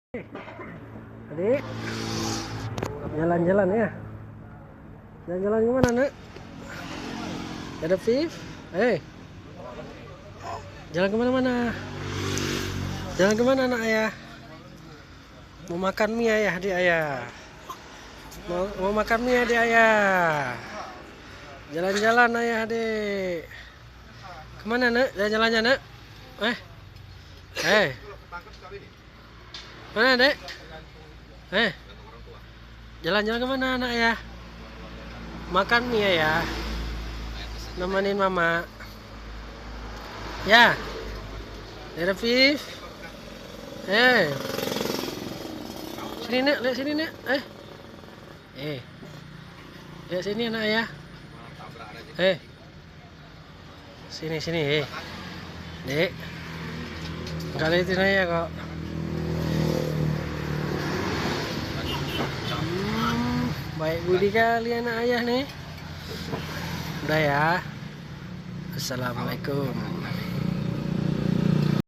Adik, jalan-jalan ya. Jalan-jalan kemana, Nak? Ada Viv? Jalan kemana-mana? Jalan kemana, anak ayah? Mau makan mie ayah, adik ayah. Mau makan mie adik ayah. Jalan-jalan ayah, adik. Kemana, Nak? Jalan-jalannya, Nak? Mana, Dek? Jalan-jalan kemana anak ya? Makan mie ya? Nemenin mama. Ya? Ada Viv? Sini, Nek. Lihat sini, Nek. Lihat sini anak ya. Sini. Dek. Enggak liatin ayah kok. Baik budi kali anak ayah nih. Udah ya. Assalamualaikum.